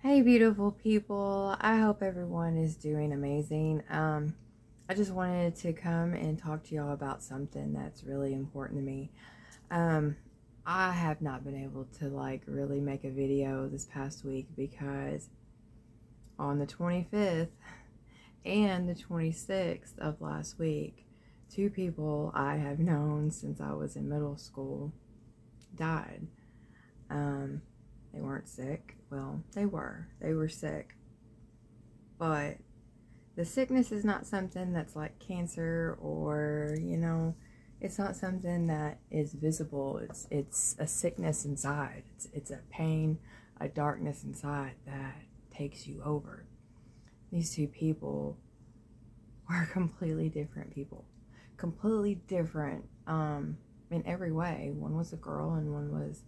Hey, beautiful people. I hope everyone is doing amazing. I just wanted to come and talk to y'all about something that's really important to me. Um, I have not been able to really make a video this past week because on the 25th and the 26th of last week, two people I have known since I was in middle school died. They weren't sick. Well, they were. They were sick. But the sickness is not something that's like cancer or, it's not something that is visible. It's a sickness inside. It's a pain, a darkness inside that takes you over. These two people were completely different people. Completely different in every way. One was a girl and one was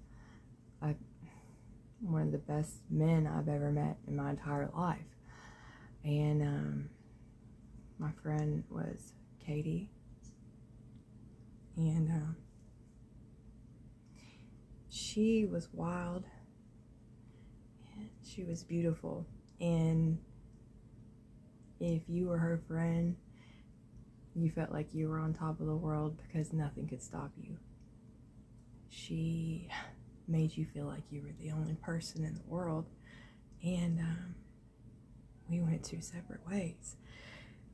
one of the best men I've ever met in my entire life. And my friend was Katie, and she was wild, and she was beautiful, and if you were her friend, you felt like you were on top of the world because nothing could stop you. She made you feel like you were the only person in the world, and we went two separate ways.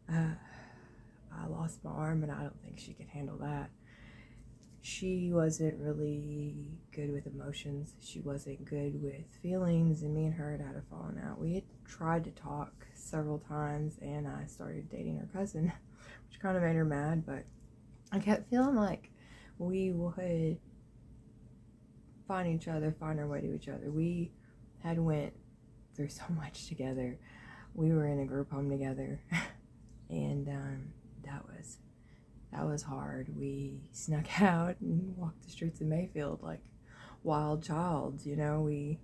I lost my arm, and I don't think she could handle that. She wasn't really good with emotions. She wasn't good with feelings, and me and her had a falling out. We had tried to talk several times, and I started dating her cousin, which kind of made her mad, but I kept feeling like we would find each other, find our way to each other. We had went through so much together. We were in a group home together, and that was hard. We snuck out and walked the streets of Mayfield like wild childs, we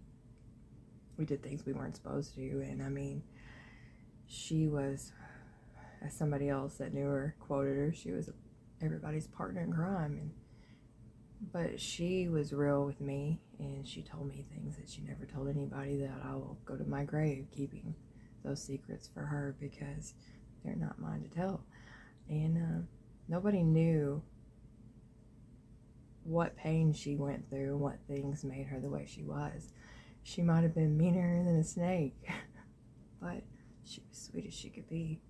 did things we weren't supposed to, and I mean, she was, as somebody else that knew her quoted her, she was everybody's partner in crime, but she was real with me, and she told me things that she never told anybody that I will go to my grave keeping those secrets for her because they're not mine to tell. And nobody knew what pain she went through, what things made her the way she was. She might have been meaner than a snake, but she was sweet as she could be.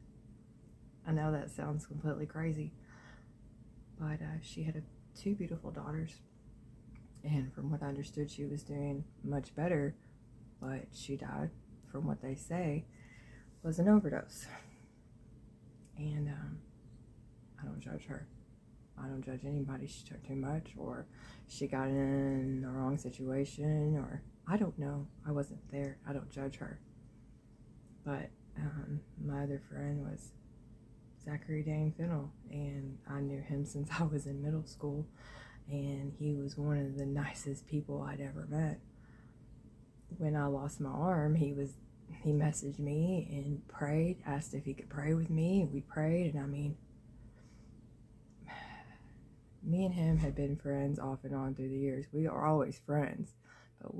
I know that sounds completely crazy, but she had two beautiful daughters, and from what I understood, she was doing much better, but she died, from what they say, was an overdose. And I don't judge her. I don't judge anybody. She took too much, or she got in the wrong situation, or I don't know. I wasn't there. I don't judge her. But my other friend was Zachary, Dane, Fennel, and I knew him since I was in middle school, and he was one of the nicest people I'd ever met. When I lost my arm, he messaged me and prayed, asked if he could pray with me, and we prayed. And I mean, me and him had been friends off and on through the years. We are always friends, but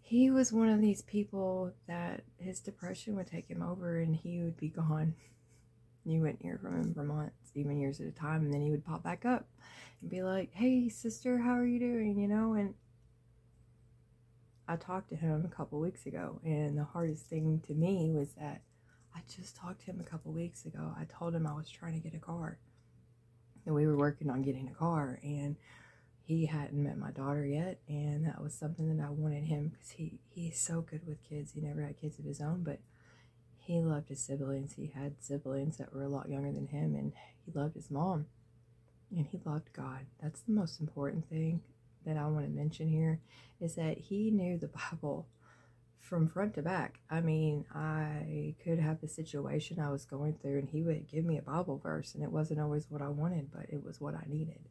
he was one of these people that his depression would take him over and he would be gone. You wouldn't hear from him for months, even years at a time, and then he would pop back up and be like, "Hey sister, how are you doing?" And I talked to him a couple weeks ago, and the hardest thing to me was that I just talked to him a couple weeks ago. I told him I was trying to get a car, and we were working on getting a car, and he hadn't met my daughter yet, and that was something that I wanted him, because he's so good with kids. He never had kids of his own, but he loved his siblings. He had siblings that were a lot younger than him, and he loved his mom, and he loved God. That's the most important thing that I want to mention here, is that he knew the Bible from front to back. I mean, I could have a situation I was going through, and he would give me a Bible verse, and it wasn't always what I wanted, but it was what I needed.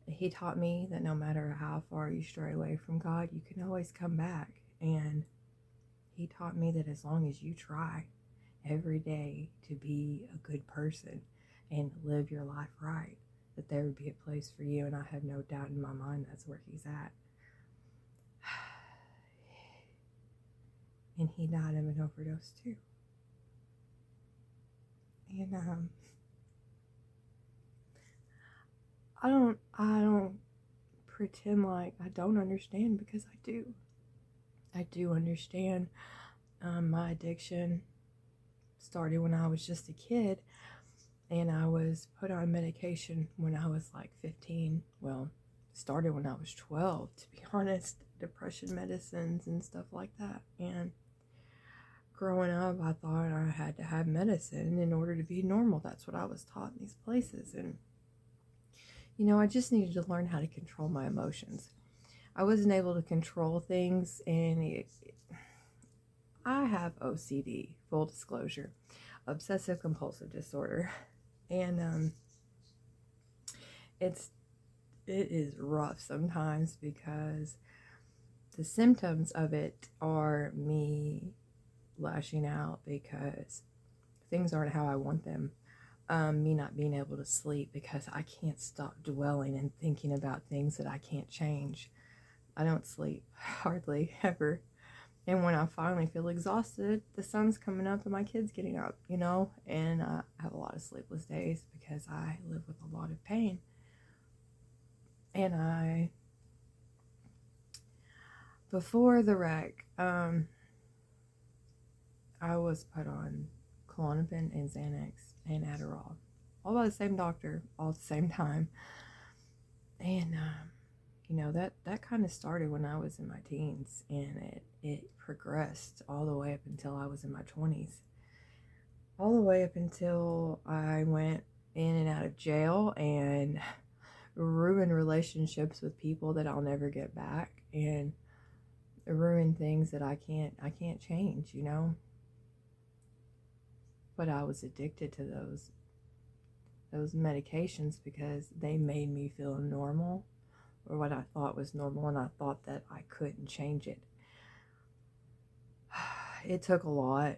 He taught me that no matter how far you stray away from God, you can always come back. And he taught me that as long as you try every day to be a good person and live your life right, that there would be a place for you, and I have no doubt in my mind that's where he's at. and he died of an overdose too. And I don't pretend like I don't understand, because I do. I do understand. My addiction started when I was just a kid, and I was put on medication when I was like 15. Well, started when I was 12, to be honest. Depression medicines and stuff like that. And growing up, I thought I had to have medicine in order to be normal. That's what I was taught in these places. And you know, I just needed to learn how to control my emotions. I wasn't able to control things, and I have OCD, full disclosure, obsessive compulsive disorder, and it is rough sometimes, because the symptoms of it are me lashing out because things aren't how I want them. Me not being able to sleep because I can't stop dwelling and thinking about things that I can't change. I don't sleep hardly ever. And when I finally feel exhausted, the sun's coming up and my kid's getting up, you know? And I have a lot of sleepless days because I live with a lot of pain. And before the wreck, I was put on Klonopin and Xanax and Adderall, all by the same doctor, all at the same time. And you know, that kind of started when I was in my teens, and it progressed all the way up until I was in my 20s, all the way up until I went in and out of jail and ruined relationships with people that I'll never get back, and ruined things that I can't change, you know. But I was addicted to those medications because they made me feel normal, or what I thought was normal, and I thought that I couldn't change it. It took a lot,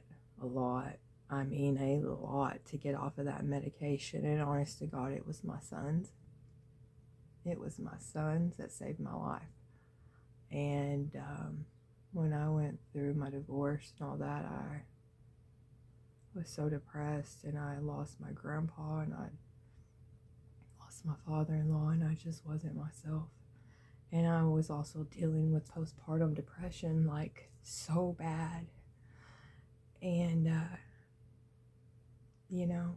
I mean a lot, to get off of that medication, and honest to God, it was my sons. It was my sons that saved my life. And when I went through my divorce and all that, I was so depressed, and I lost my grandpa, and I lost my father-in-law, and I just wasn't myself. And I was also dealing with postpartum depression, like, so bad. And you know,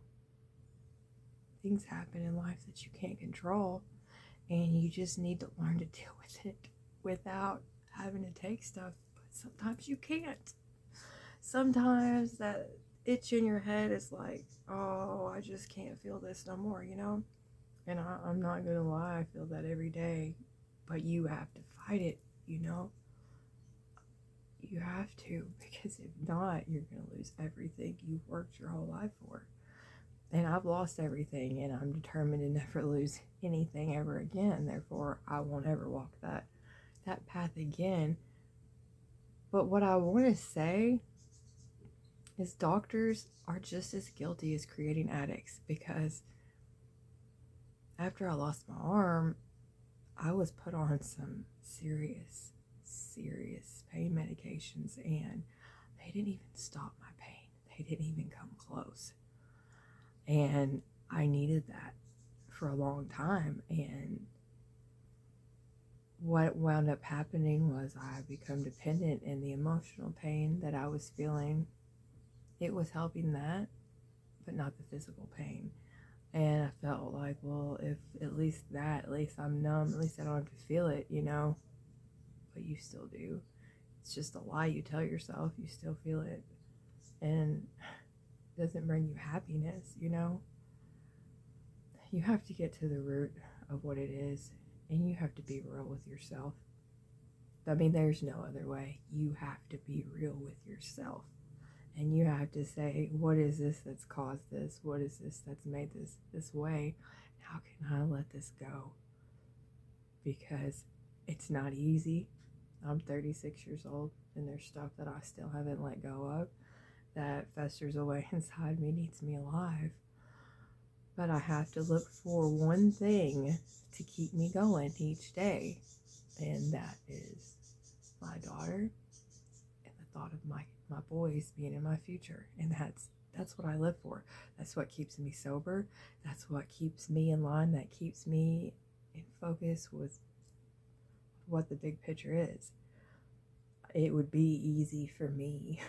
things happen in life that you can't control, and you just need to learn to deal with it without having to take stuff. But sometimes you can't. Sometimes that itch in your head is like, oh, I just can't feel this no more, you know? And I'm not gonna lie, I feel that every day, but you have to fight it, you know? You have to, because if not, you're gonna lose everything you've worked your whole life for. And I've lost everything, and I'm determined to never lose anything ever again. Therefore, I won't ever walk that path again. But what I want to say is doctors are just as guilty as creating addicts, because after I lost my arm, I was put on some serious pain medications, and they didn't even stop my pain. They didn't even come close. And I needed that for a long time. And what wound up happening was I become dependent, and the emotional pain that I was feeling, it was helping that, but not the physical pain. And I felt like, well, if at least I'm numb, at least I don't have to feel it, you know. But you still do. It's just a lie you tell yourself. You still feel it. And it doesn't bring you happiness, you know. You have to get to the root of what it is, and you have to be real with yourself. I mean, there's no other way. You have to be real with yourself. And you have to say, what is this that's caused this? What is this that's made this way? How can I let this go? Because it's not easy. I'm 36 years old, and there's stuff that I still haven't let go of that festers away inside me, needs me alive. But I have to look for one thing to keep me going each day, and that is my daughter and the thought of my boys being in my future. And that's what I live for. That's what keeps me sober. That's what keeps me in line. That keeps me in focus with what the big picture is. It would be easy for me.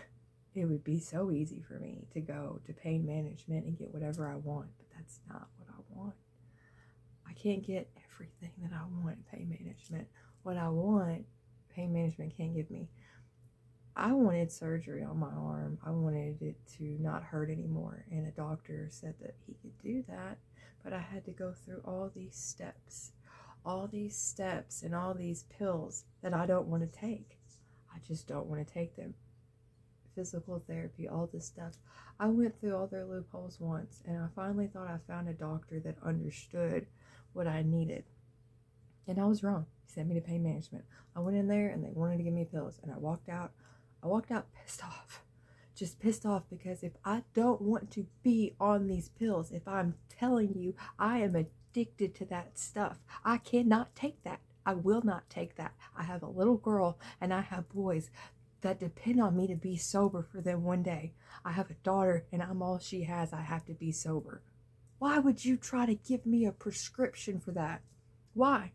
It would be so easy for me to go to pain management and get whatever I want, but that's not what I want. I can't get everything that I want in pain management. What I want, pain management can't give me. I wanted surgery on my arm. I wanted it to not hurt anymore, and a doctor said that he could do that, but I had to go through all these steps and all these pills that I don't want to take. I just don't want to take them. Physical therapy, all this stuff. I went through all their loopholes once, and I finally thought I found a doctor that understood what I needed. And I was wrong. He sent me to pain management. I went in there and they wanted to give me pills, and I walked out pissed off. Just pissed off, because if I don't want to be on these pills, if I'm telling you I am addicted to that stuff, I cannot take that. I will not take that. I have a little girl and I have boys that depend on me to be sober for them one day. I have a daughter and I'm all she has. I have to be sober. Why would you try to give me a prescription for that? Why?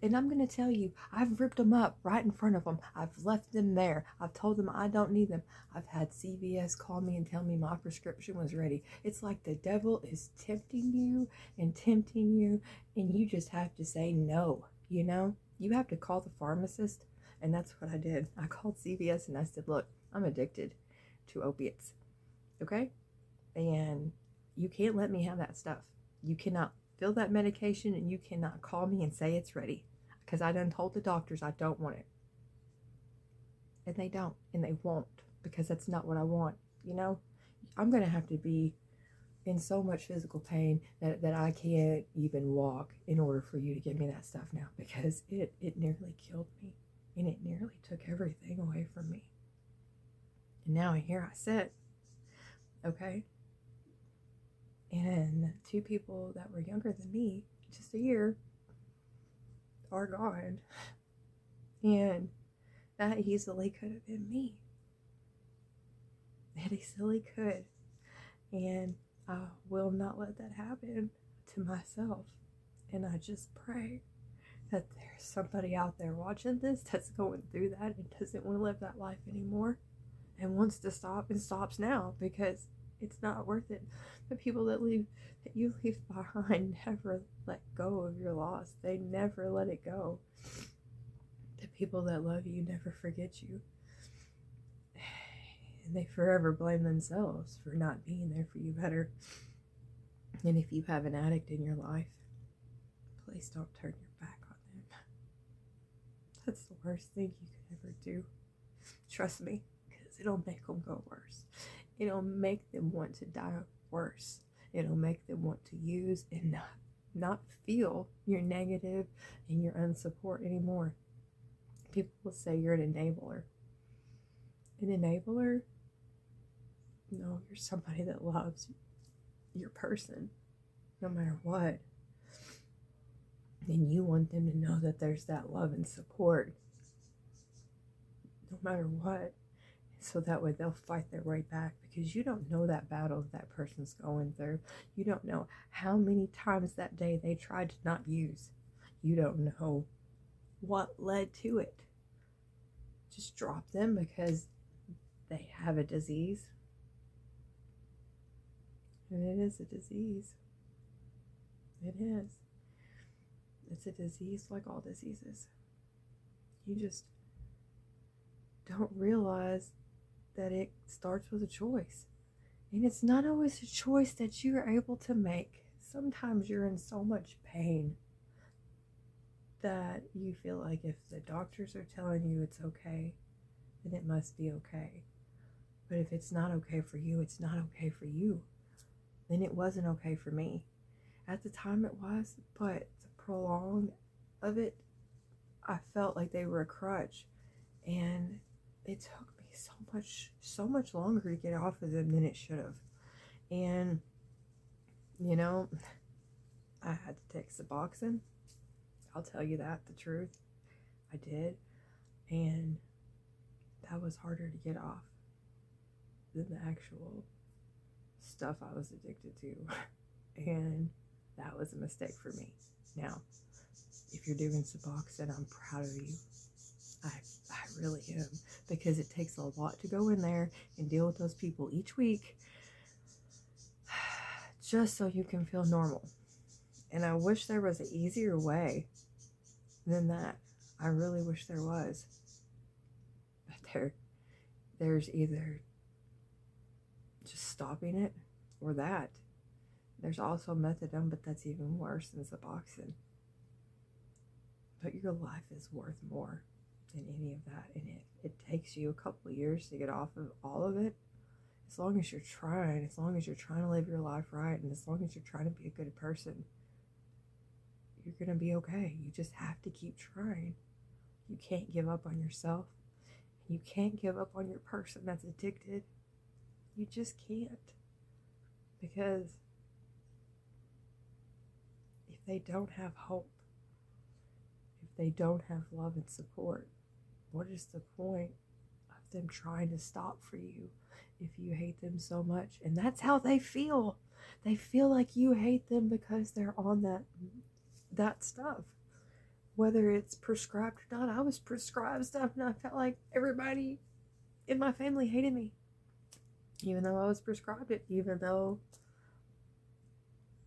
And I'm going to tell you, I've ripped them up right in front of them. I've left them there. I've told them I don't need them. I've had CVS call me and tell me my prescription was ready. It's like the devil is tempting you, and you just have to say no, you know? You have to call the pharmacist, and that's what I did. I called CVS and I said, look, I'm addicted to opiates, okay? And you can't let me have that stuff. You cannot fill that medication, and you cannot call me and say it's ready, because I done told the doctors I don't want it. And they don't, and they won't, because that's not what I want, you know? I'm going to have to be in so much physical pain that I can't even walk in order for you to give me that stuff now, because it nearly killed me, and it nearly took everything away from me. And now here I sit, okay? And 2 people that were younger than me, just a year, are gone. And that easily could have been me. It easily could. And I will not let that happen to myself. And I just pray that there's somebody out there watching this that's going through that and doesn't want to live that life anymore and wants to stop, and stops now, because it's not worth it. The people that you leave behind never let go of your loss. They never let it go. The people that love you never forget you. And they forever blame themselves for not being there for you better. And if you have an addict in your life, please don't turn your back on them. That's the worst thing you could ever do. Trust me, because it'll make them go worse. It'll make them want to die worse. It'll make them want to use and not feel your negative and your unsupport anymore. People will say you're an enabler. An enabler? No, you're somebody that loves your person, no matter what. And you want them to know that there's that love and support, no matter what. So that way they'll fight their way back, because you don't know that battle that person's going through. You don't know how many times that day they tried to not use. You don't know what led to it. Just drop them because they have a disease. And it is a disease. It is. It's a disease like all diseases. You just don't realize that it starts with a choice. And it's not always a choice that you're able to make. Sometimes you're in so much pain that you feel like if the doctors are telling you it's okay, then it must be okay. But if it's not okay for you, it's not okay for you. Then it wasn't okay for me. At the time it was, but the prolonged of it, I felt like they were a crutch. And it took me so much longer to get off of them than it should have. And, you know, I had to take Suboxone. I'll tell you that, the truth. I did. And that was harder to get off than the actual stuff I was addicted to. And that was a mistake for me. Now, if you're doing Suboxone, I'm proud of you. I really am, because it takes a lot to go in there and deal with those people each week just so you can feel normal. And I wish there was an easier way than that. I really wish there was. But there's either just stopping it or that. There's also methadone, but that's even worse than Suboxone. But your life is worth more than any of that. And it takes you a couple of years to get off of all of it. As long as you're trying, as long as you're trying to live your life right, and as long as you're trying to be a good person, you're going to be okay. You just have to keep trying. You can't give up on yourself. You can't give up on your person that's addicted. You just can't. Because if they don't have hope, if they don't have love and support, what is the point of them trying to stop for you if you hate them so much? And that's how they feel. They feel like you hate them because they're on that stuff. Whether it's prescribed or not. I was prescribed stuff and I felt like everybody in my family hated me. Even though I was prescribed it. Even though...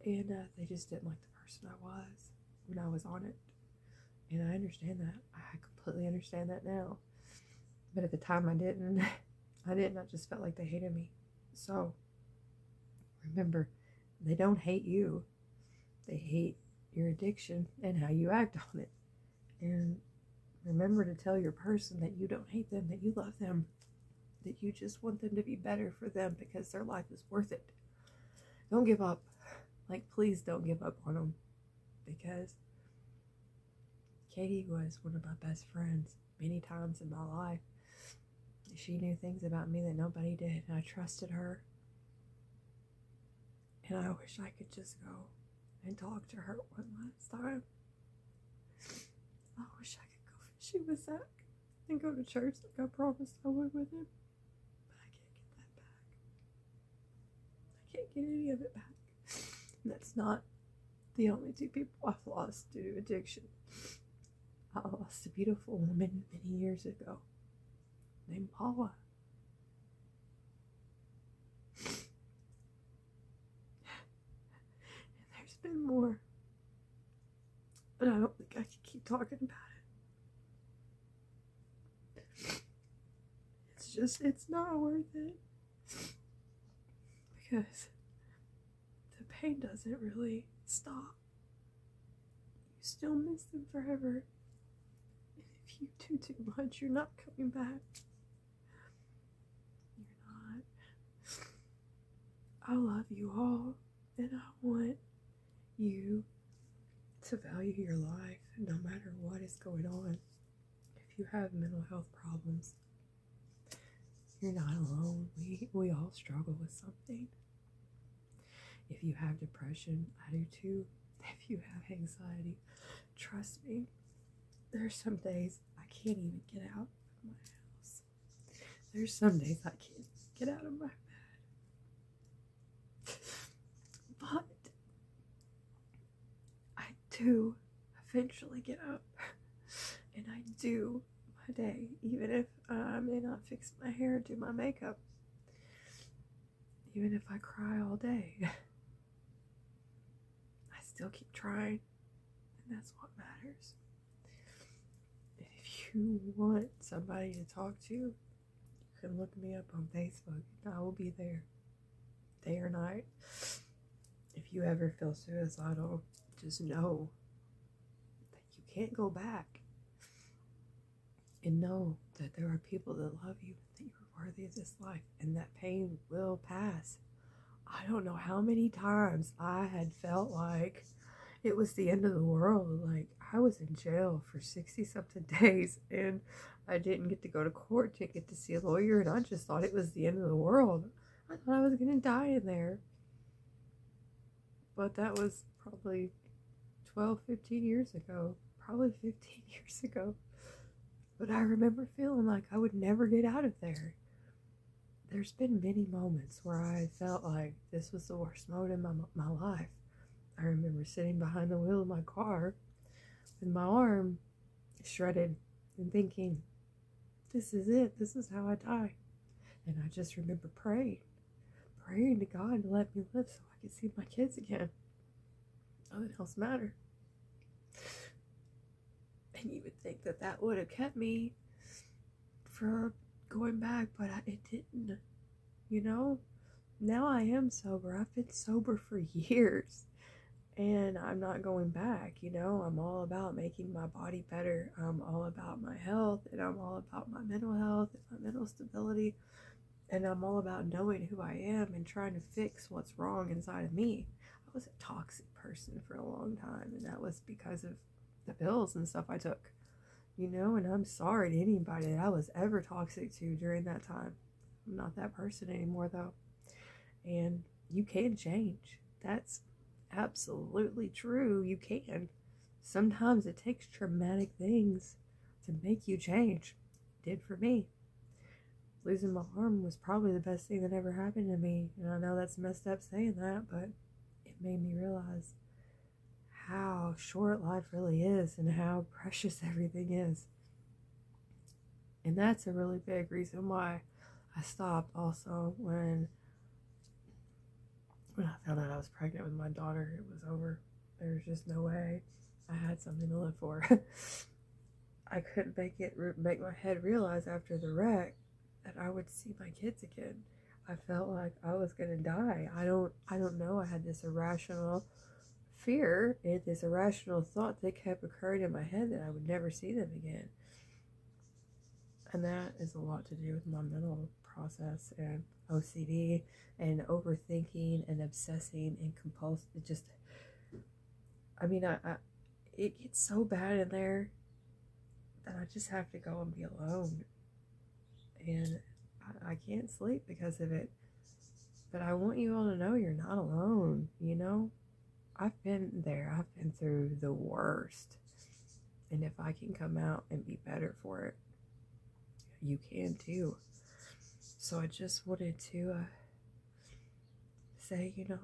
And they just didn't like the person I was when I was on it. And I understand that. I completely understand that now. But at the time I didn't. I just felt like they hated me. So, remember, they don't hate you. They hate your addiction and how you act on it. And remember to tell your person that you don't hate them, that you love them, that you just want them to be better for them because their life is worth it. Don't give up. Like, please don't give up on them, because Katie was one of my best friends many times in my life. She knew things about me that nobody did, and I trusted her. And I wish I could just go and talk to her one last time. I wish I could go fishing with Zach and go to church like I promised I would with him. But I can't get that back. I can't get any of it back. And that's not the only two people I've lost due to addiction. I lost a beautiful woman many years ago named Paula. And there's been more. But I don't think I can keep talking about it. It's not worth it. Because the pain doesn't really stop. You still miss them forever. And if you do too much, you're not coming back. You're not. I love you all, and I want you to value your life no matter what is going on. If you have mental health problems, you're not alone. We all struggle with something. If you have depression, I do too. If you have anxiety, trust me, there's some days I can't even get out of my house. There's some days I can't get out of my bed. But I do eventually get up, and I do my day, even if I may not fix my hair, do my makeup, even if I cry all day. I still keep trying, and that's what matters. And if you want somebody to talk to, you can look me up on Facebook. I will be there, day or night. If you ever feel suicidal, just know that you can't go back. And know that there are people that love you, that you're worthy of this life, and that pain will pass. I don't know how many times I had felt like it was the end of the world. Like, I was in jail for 60-something days, and I didn't get to go to court, didn't get to see a lawyer, and I just thought it was the end of the world. I thought I was going to die in there. But that was probably 12, 15 years ago. Probably 15 years ago. But I remember feeling like I would never get out of there. There's been many moments where I felt like this was the worst moment in my life. I remember sitting behind the wheel of my car with my arm shredded and thinking, this is it. This is how I die. And I just remember praying to God to let me live so I could see my kids again. Nothing else mattered. And you would think that that would have kept me from going back, but it didn't. You know, now I am sober. I've been sober for years, and I'm not going back. You know, I'm all about making my body better. I'm all about my health, and I'm all about my mental health and my mental stability, and I'm all about knowing who I am and trying to fix what's wrong inside of me. I was a toxic person for a long time, and that was because of the pills and stuff I took. You know, and I'm sorry to anybody that I was ever toxic to during that time. I'm not that person anymore, though. And you can change. That's absolutely true. You can. Sometimes it takes traumatic things to make you change. It did for me. Losing my arm was probably the best thing that ever happened to me. And I know that's messed up saying that, but it made me realize how short life really is and how precious everything is. And that's a really big reason why I stopped also when I found out I was pregnant with my daughter. It was over. There was just no way I had something to live for. I couldn't make my head realize after the wreck that I would see my kids again. I felt like I was gonna die. I don't know. I had this irrational fear and this irrational thought that kept occurring in my head that I would never see them again. And that is a lot to do with my mental process and OCD and overthinking and obsessing and compulsive. It just, it gets so bad in there that I just have to go and be alone. And I can't sleep because of it. But I want you all to know you're not alone, you know? I've been there. I've been through the worst. And if I can come out and be better for it, you can too. So I just wanted to say, you know,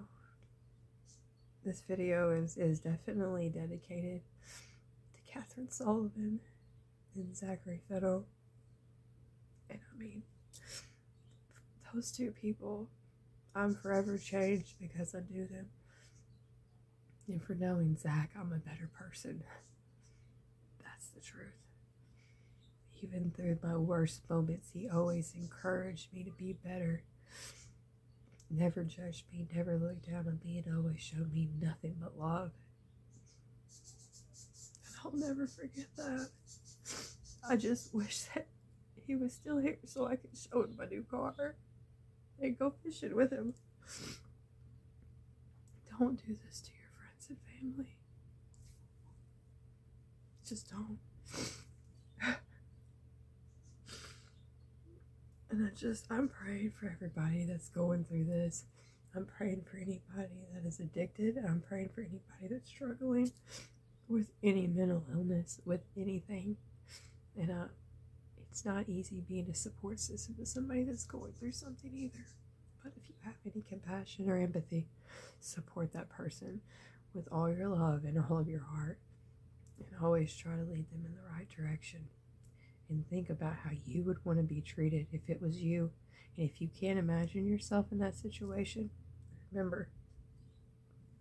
this video is definitely dedicated to Catherine Sullivan and Zachary Fennel. And I mean, those two people, I'm forever changed because I knew them. And for knowing Zach, I'm a better person. That's the truth. Even through my worst moments, he always encouraged me to be better. Never judged me, never looked down on me, and always showed me nothing but love. And I'll never forget that. I just wish that he was still here so I could show him my new car and go fishing with him. Don't do this to your friends and family. Just don't. And I'm praying for everybody that's going through this. I'm praying for anybody that is addicted. I'm praying for anybody that's struggling with any mental illness, with anything. And it's not easy being a support system to somebody that's going through something either. But if you have any compassion or empathy, support that person with all your love and all of your heart. And always try to lead them in the right direction. And think about how you would want to be treated if it was you. And if you can't imagine yourself in that situation, remember,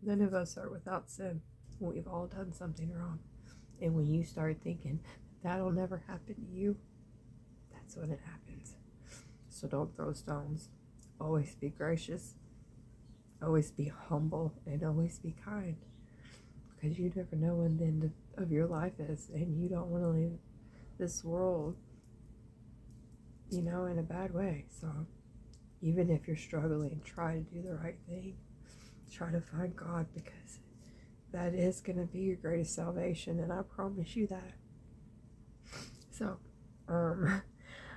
none of us are without sin. We've all done something wrong. And when you start thinking that'll never happen to you, that's when it happens. So don't throw stones. Always be gracious. Always be humble. And always be kind. Because you never know when the end of your life is. And you don't want to leave this world, you know, in a bad way. So even if you're struggling, try to do the right thing. Try to find God, because that is going to be your greatest salvation, and I promise you that. So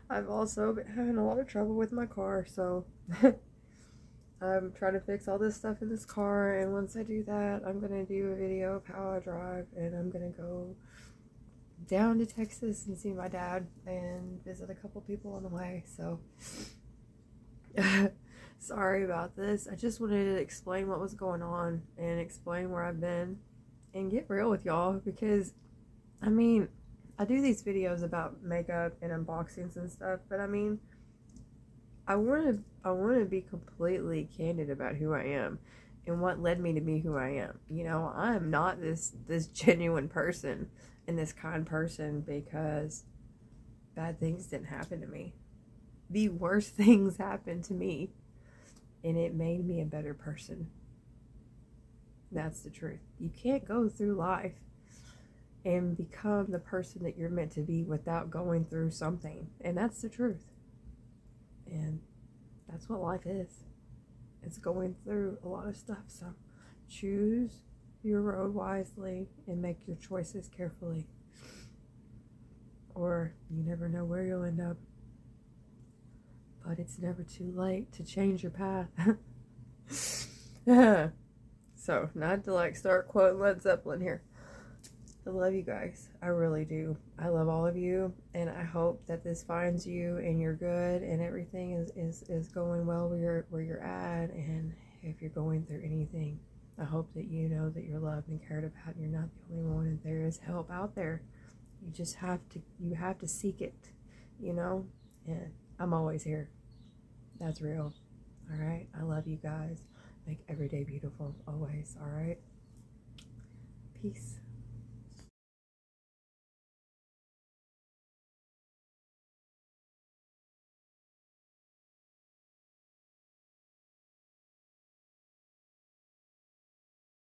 I've also been having a lot of trouble with my car, so I'm trying to fix all this stuff in this car, and once I do that, I'm going to do a video of how I drive, and I'm going to go down to Texas and see my dad and visit a couple people on the way. So sorry about this. I just wanted to explain what was going on and explain where I've been and get real with y'all, because I mean, I do these videos about makeup and unboxings and stuff, but I mean, I want to be completely candid about who I am and what led me to be who I am. You know, I'm not this genuine person and this kind person because bad things didn't happen to me. The worst things happened to me, and it made me a better person. That's the truth. You can't go through life and become the person that you're meant to be without going through something. And that's the truth. And that's what life is. It's going through a lot of stuff. So choose your road wisely and make your choices carefully, or you never know where you'll end up. But it's never too late to change your path. So, not to like start quoting Led Zeppelin here. I love you guys. I really do. I love all of you, and I hope that this finds you and you're good and everything is going well where you're at. And if you're going through anything, I hope that you know that you're loved and cared about, and you're not the only one, and there is help out there. You just have to seek it, you know? And I'm always here. That's real. All right? I love you guys. Make every day beautiful, always. All right? Peace.